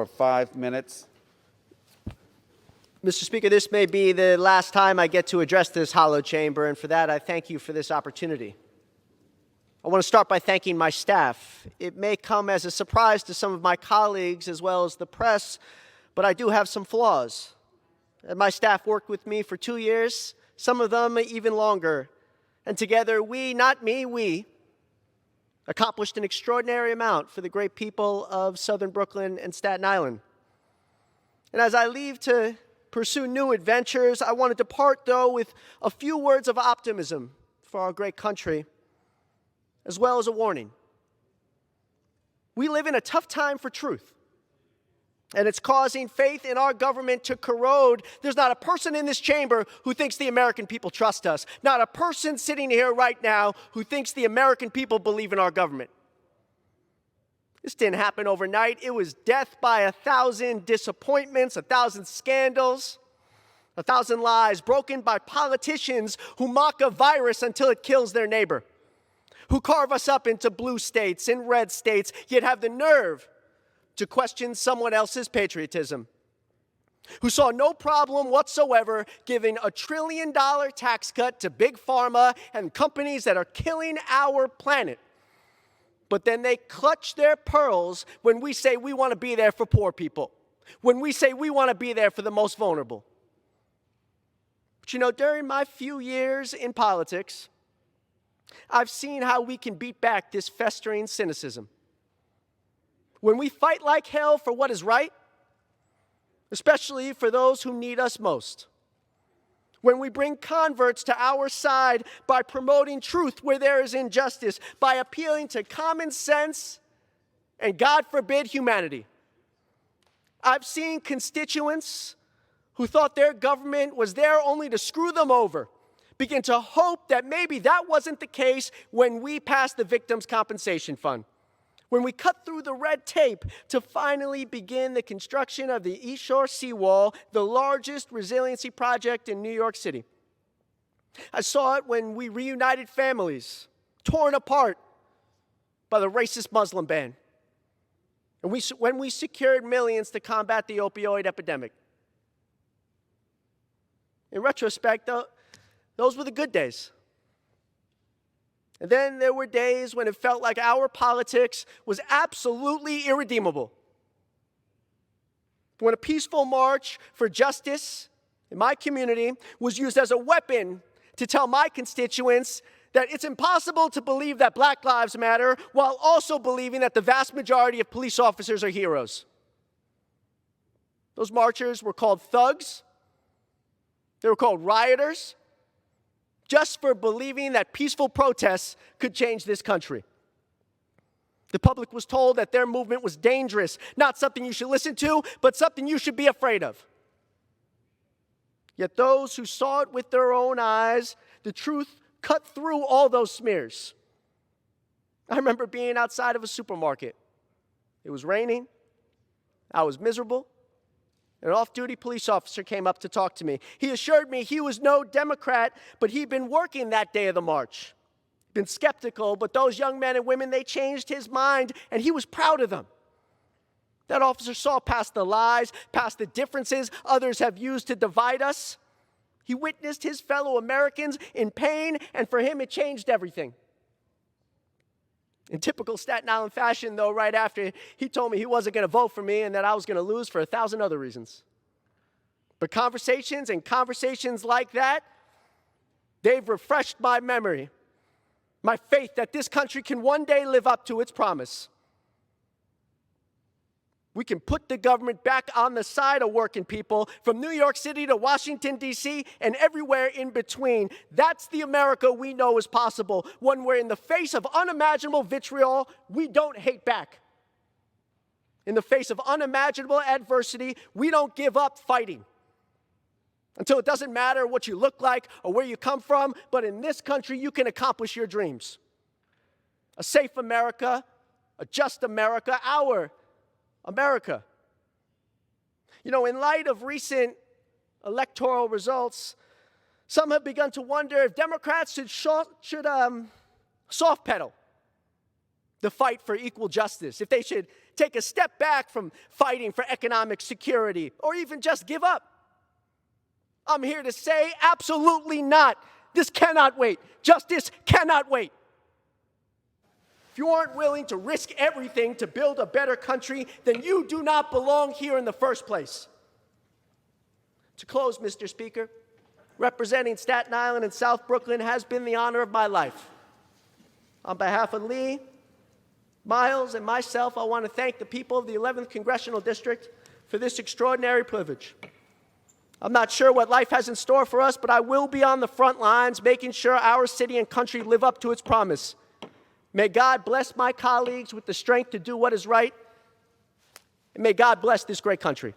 For 5 minutes. Mr. Speaker, this may be the last time I get to address this hallowed chamber, and for that I thank you for this opportunity. I want to start by thanking my staff. It may come as a surprise to some of my colleagues as well as the press, but I do have some flaws. And my staff worked with me for 2 years, some of them even longer. And together we, not me, we, accomplished an extraordinary amount for the great people of Southern Brooklyn and Staten Island. And as I leave to pursue new adventures, I want to depart, though, with a few words of optimism for our great country, as well as a warning. We live in a tough time for truth, and it's causing faith in our government to corrode. There's not a person in this chamber who thinks the American people trust us. Not a person sitting here right now who thinks the American people believe in our government. This didn't happen overnight. It was death by 1,000 disappointments, 1,000 scandals, 1,000 lies broken by politicians who mock a virus until it kills their neighbor, who carve us up into blue states and red states, yet have the nerve to question someone else's patriotism, who saw no problem whatsoever giving a $1 trillion tax cut to big pharma and companies that are killing our planet. But then they clutch their pearls when we say we want to be there for poor people, when we say we want to be there for the most vulnerable. But you know, during my few years in politics, I've seen how we can beat back this festering cynicism. When we fight like hell for what is right, especially for those who need us most. When we bring converts to our side by promoting truth where there is injustice, by appealing to common sense and, God forbid, humanity. I've seen constituents who thought their government was there only to screw them over begin to hope that maybe that wasn't the case when we passed the Victims' Compensation Fund, when we cut through the red tape to finally begin the construction of the East Shore Seawall, the largest resiliency project in New York City. I saw it when we reunited families torn apart by the racist Muslim ban, and when we secured millions to combat the opioid epidemic. In retrospect, though, those were the good days. And then there were days when it felt like our politics was absolutely irredeemable. When a peaceful march for justice in my community was used as a weapon to tell my constituents that it's impossible to believe that Black lives matter while also believing that the vast majority of police officers are heroes. Those marchers were called thugs. They were called rioters, just for believing that peaceful protests could change this country. The public was told that their movement was dangerous, not something you should listen to, but something you should be afraid of. Yet those who saw it with their own eyes, the truth cut through all those smears. I remember being outside of a supermarket. It was raining. I was miserable. An off-duty police officer came up to talk to me. He assured me he was no Democrat, but he'd been working that day of the march. Been skeptical, but those young men and women, they changed his mind, and he was proud of them. That officer saw past the lies, past the differences others have used to divide us. He witnessed his fellow Americans in pain, and for him, it changed everything. In typical Staten Island fashion, though, right after, he told me he wasn't going to vote for me and that I was going to lose for 1,000 other reasons. But conversations like that, they've refreshed my memory, my faith that this country can one day live up to its promise. We can put the government back on the side of working people from New York City to Washington, D.C., and everywhere in between. That's the America we know is possible, one where in the face of unimaginable vitriol, we don't hate back. In the face of unimaginable adversity, we don't give up fighting. Until it doesn't matter what you look like or where you come from, but in this country, you can accomplish your dreams. A safe America, a just America, our America. You know, in light of recent electoral results, some have begun to wonder if Democrats should soft pedal the fight for equal justice, if they should take a step back from fighting for economic security, or even just give up. I'm here to say absolutely not. This cannot wait. Justice cannot wait. If you aren't willing to risk everything to build a better country, then you do not belong here in the first place. To close, Mr. Speaker, representing Staten Island and South Brooklyn has been the honor of my life. On behalf of Lee, Miles, and myself, I want to thank the people of the 11th Congressional District for this extraordinary privilege. I'm not sure what life has in store for us, but I will be on the front lines making sure our city and country live up to its promise. May God bless my colleagues with the strength to do what is right, and may God bless this great country.